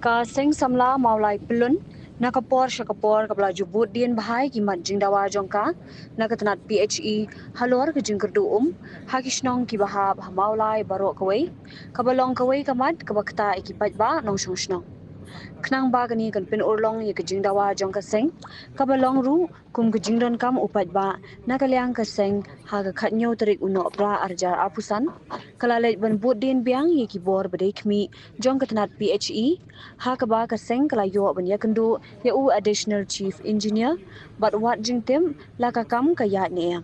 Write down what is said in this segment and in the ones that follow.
Ka seng samla maulai pelun nakapor syakapor kabla jubut dien bahai kimat jing dawa jongka nakatanat PHE halor ke jing kerdu hakisnong ki bahab maulai barok kawai kabalong kawai kamat kabakta ikipat ba nong shnong Knang ba gani kan pin urlong ye kajing dawa jong ka seng kabalong ru kum kajing don kam upat ba nakalyang ka seng ha ka khatnyo tarik uno pra arjar apusan kalalait ban bud din biang ye ki bor badai khmi jong ka tanat PHE ha ka ba ka seng kala yo ban yakandu ye u additional chief engineer but wat jing tem la ka kam ka ya ne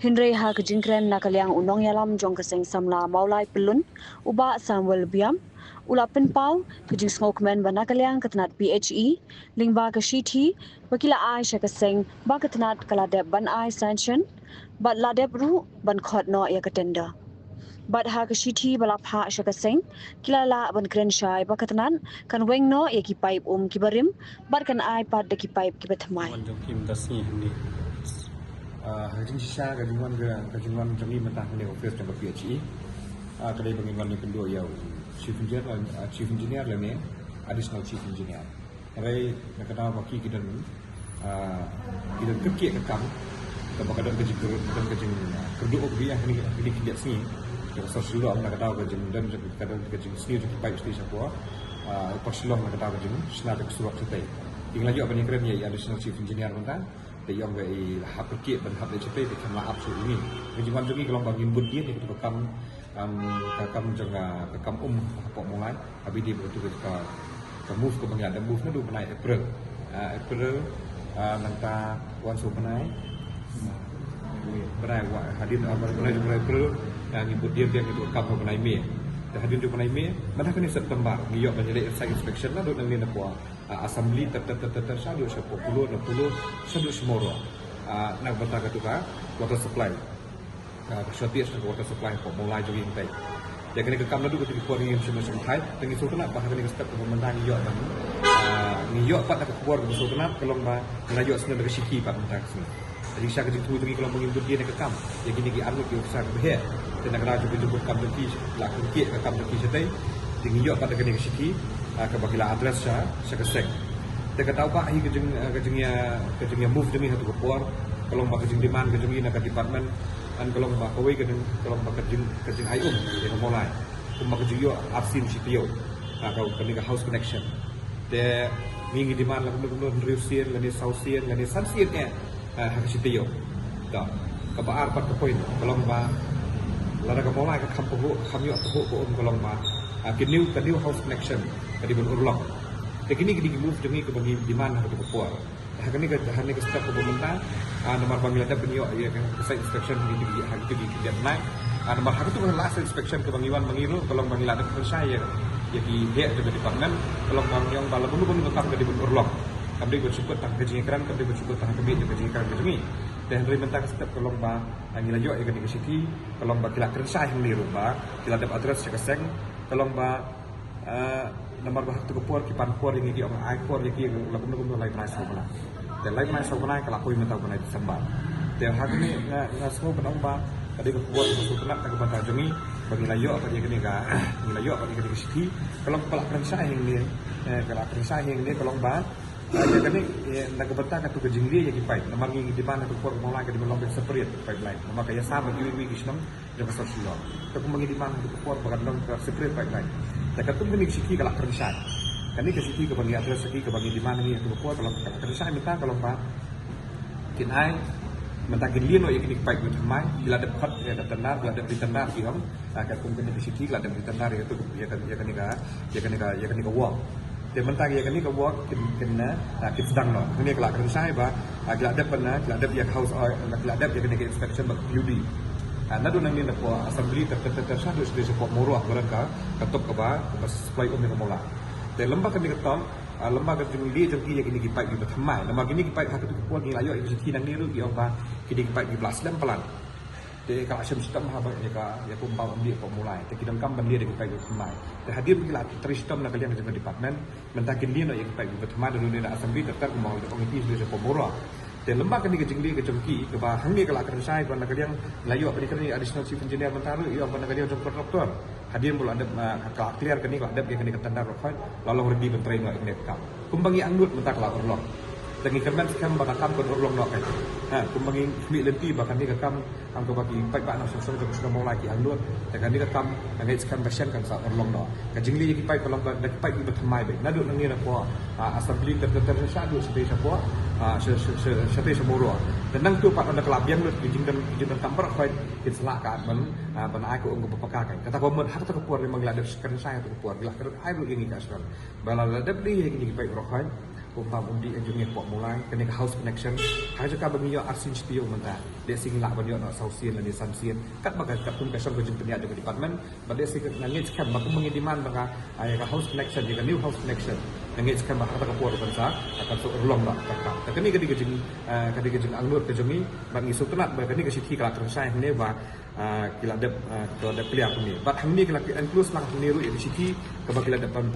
Hindray ha ka jingkren na kalyang unong yalam jong kaseng samla maulai pelun uba Samuel Biam ula penpau ka jing smokeman ba na kalyang katanat PHE lingba ka shithi bakila ai sha kaseng ba katanat kala deb ban ai sanction bat la deb ru ban khot no ya katenda bat ha ka shithi bala pha sha kaseng kila la ban kren shai ba katanat kan weng no ya ki pipe kibarim bat kan ai pat de ki pipe ki bathamai Kim dasni ni hajin sisa kajingan jami mentah ni office jangka PHE kedai pengingan yang kedua ya chief engineer lah ni additional chief engineer hari nak kena baki kita kerja kekam kita bakal kajing kedua biar ni kita sini kita selalu nak kena kajing dan kajing sini kita pipe sini siapa perselong nak kena kajing senada kesurat kita tinggal lagi apa ni keren ya additional chief engineer mentahแต่ยอมไปหับเกี่ยบรรทับในชีวิตที่ทำลายอับสูงนี่ปัจจุบันจุกี้กำลังบางยินบุญเดียนี่คือกำจังกำปอกมองไล่อภิดีบุตรก็ move กับบางอย่างแต่ move นั่นดูเป็นไงApril หลังตาวันศุกร์เป็นไงว่าหาดินเอาเป็นไงจุกัน April ยินบุญเดียนี่คือกำเป็นไงเมียแต่หาดินจุเป็นไงเมียมันถ้าเป็นSeptemberมียอดเป็นเลยsite inspection แล้วดูนั่งเรียนนักว่าassembly tersadut sepuluh semua nak bertanya juga water supply shortage water supply kok mulai jadi intai jadi kena kekam lalu ketika keluar ni semua thai tengi sultan bahkan ni step pemerintah ni dan ni pat nak keluar ke sultan kalau ngayok sebenarnya dari siki pak mentang sini jadi saya kerja tu kalau mengimpun dia nak kekam jadi ni arut dia usah ke dan nak raju jumpa kam nanti lakukan kekam nanti setai jadi ni pat nak kena siki kebagilah adres saya kesek. Dia kata apa? Ini kejengnya move demi satu keluar. Kalau mbak kejeng demand kejeng ini nak department. Dan kalau mbak kawai kalau mbak kejeng ayum dia mulai. Kalau mbak kejeng yo arsin CPO. Kalau kini ke house connection. Dia mingi demand lalu reusir, lalu sausir, lalu sansirnya hak CPO. Dah. Kebaar pat ke poin. Kalau mbak lara ke mulai ke kampung yo kalau mbak ke new house connection. Kadi berulok. Teknik di move demi ke bagi di mana ke Papua. Hakani ke step ke pemerintah. Nomor Bangladesh benyo ya kan site inspection di hak itu di naik. Nomor hak itu last inspection ke Bangiwan Bangiru kalau Bangladesh pun saya ya di dia ke departemen kalau yang bala pun tetap ke berulok. Kami bersyukur tak kerja keran kami bersyukur tak kami kerja keran kami. Dan dari mentang step kalau mbak angin ayo ya ke city kalau mbak kila kerja yang di rumah kila dapat address ke seng kalau mbak nomor bah tu kepuar kipan puar ini dia orang aikor jadi lagu lagu lain naik sama lah. Dan lain naik sama lah kalau aku minta aku naik sembah. Dan hari ini nggak semua penambah tadi kepuar itu penat tak kepada jami bagi layu apa dia kini kah layu apa dia kini siki kalau pelak kerja yang ni kalau kerja yang ni kalau mbak dia kini nak kepada katu kejeng dia jadi baik. Nomor ini di mana kepuar mulai ke di melompat separate pipeline. Nomor kaya sama UV kisnam jangan tersilap. Tapi mungkin di mana kepuar bahkan melompat separate pipeline. Dekat tu mungkin siki kalau kerja, kan ni ke siki ke bagi address siki ke bagi di mana ni aku kuat kalau kerja minta kalau mbak, kinai minta gilian loh yang ini baik untuk mai, bila ada pot ya ada tenar, bila ada tenar kiam, akan kumpul di siki bila ada tenar itu ya kan ni ke walk, dia minta ya kan ni ke walk kena kita sedang loh, ini kalau kerja bah, bila ada pernah, bila ada pihak house oil, bila ada pihak ni inspection bak UD. Anda tu nanti nak buat assembly tersadut dari sebuah muruah mereka ketuk keba supply yang mula. Dan lembaga ni ketam lembaga jumlah jumlah yang ini kipai di berthamai. Lembaga ini kipai hak itu kuat ni layu itu sih nanti lu yang apa kini kipai di belas dan pelan. Jadi kalau asyam sistem apa ya kumpau ambil pemulai. Tapi kita kam beli dari kipai di berthamai. Dan hadir bila teristem nak kalian dengan department mentakin dia nak yang kipai di berthamai dan dunia assembly tetap mau orang itu dari sebuah muruah. แต่ลำบากกันนี่ก็จริงดีก็จงกี้ก็ว่าหังนี้ก็ละกันใช้วันนักเรียนลายกันนี่ additional chief engineer มันตาลุยวันนักเรียนจงกระทบตัวhadir mula ada kelak clear kan ni kelak ada yang kena tanda rokai lalu ready menteri nak ini kam kumbangi angut mentak lah urlong dan ikan kam bakal kam kon urlong nak kan kumbangi mi lenti bakal ni kam am ko bagi pai pak nak sosok jong sudah mau lagi angut dan ni kam ngai ikan pasien kan sa urlong nak kajingli ki pai kolong dak pai ki berthamai baik nadu nang ni nak po assembly tertentu sadu sebagai siapa sebagai semua dan nang tu pak nak kelab yang lu jing tampar kai inselakan ban ai ko ong ko pakakai kata ko mun hak to ko por memang la kan saya to ko por la kan ai lu ini kasran bala la dap di ini pai rokai pam undi engineer pok mulai kena ke house connection hai juga bagi yo arsin stio menta de sing la ban yo nak sausien la de samsien kat bagai kat pun kasar ko jing penia de department ba de sing nangit kan ba ko mengi demand baka ai ka house connection juga new house connection nangit kan ba kata ko por ban sa akan so ulong la kata takani kadi ke jing anglur ke jongi ban isu tenat ba kani ke sithi kala tersai ne ba kila ada clear ni but hamni kila include lang niru di sithi ke ba kila ada pan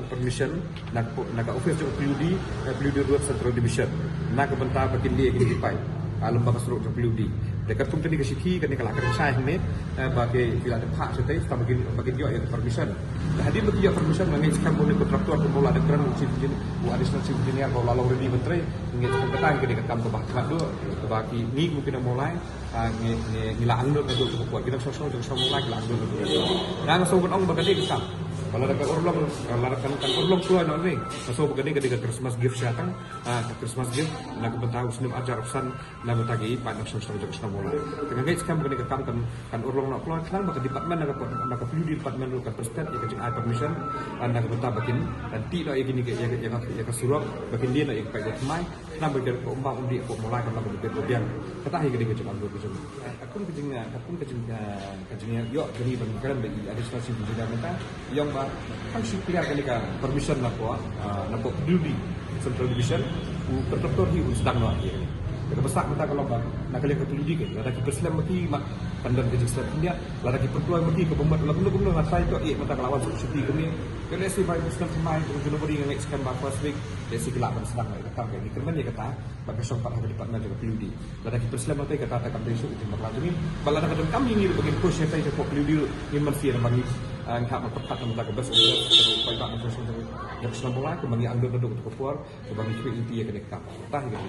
permission nak office jo PUD road central division nak bentar bakin dia gini pai lembaga seruk jo PUD dekat tum tadi ke sithi kan kala kan sai ni bagi kila ada hak setai sta bakin jo yang permission hadir bagi jo permission ngai skam boleh kontraktor pun ada kran civil additional civil engineer kalau lalu ready menteri ngai skam petang ke dekat kam ke bahkan do bagi ni mungkin mulai ngilang dulu ke dulu buat kita sosok jeng mulai ngilang dulu dan sosok ong bagadi kesam kalau ada kan urlong keluar nanti sosok bagadi ke Christmas gift siapa Christmas gift nak bentang usnim ajar urusan nak betagi pada sosok jeng mulai dengan guys kan bagadi kan urlong nak keluar kelang bagai department nak perlu di department dulu kan presiden ya kecil I permission nak bentang bakin dan tidak yang gini yang kesuruh bakin dia nak yang pakai mai nak bagi umpam undi aku mulai kan nak bagi biar kata hari gini kecil aku kejengnya yo jadi bangkaran bagi additional civil engineer minta yang ba kan si clear kali ka permission nak duty central division kontraktor hi sedang nak ya kita besar minta kalau ba nak kali ka duty ke ada ki preslam maki mak pandan ke jisat India ada ki pertuai maki ke pembuat lagu rasai tu minta kelawan city kami kalau si by muslim semai tu jono body yang exkan ba first week desi kelaban sedang nak kata ke ni kerana dia kata bagi sompat hari department juga PUD ada ki preslam maki kata tak besok itu bakal jadi balada kadang kami ni bagi push saya ke PUD ni manfi dan bagi hak memperkat tentang ke besok supaya tak masuk yang senang bola ke bagi anggur duduk ke puar ke bagi inti yang kena kata tak gitu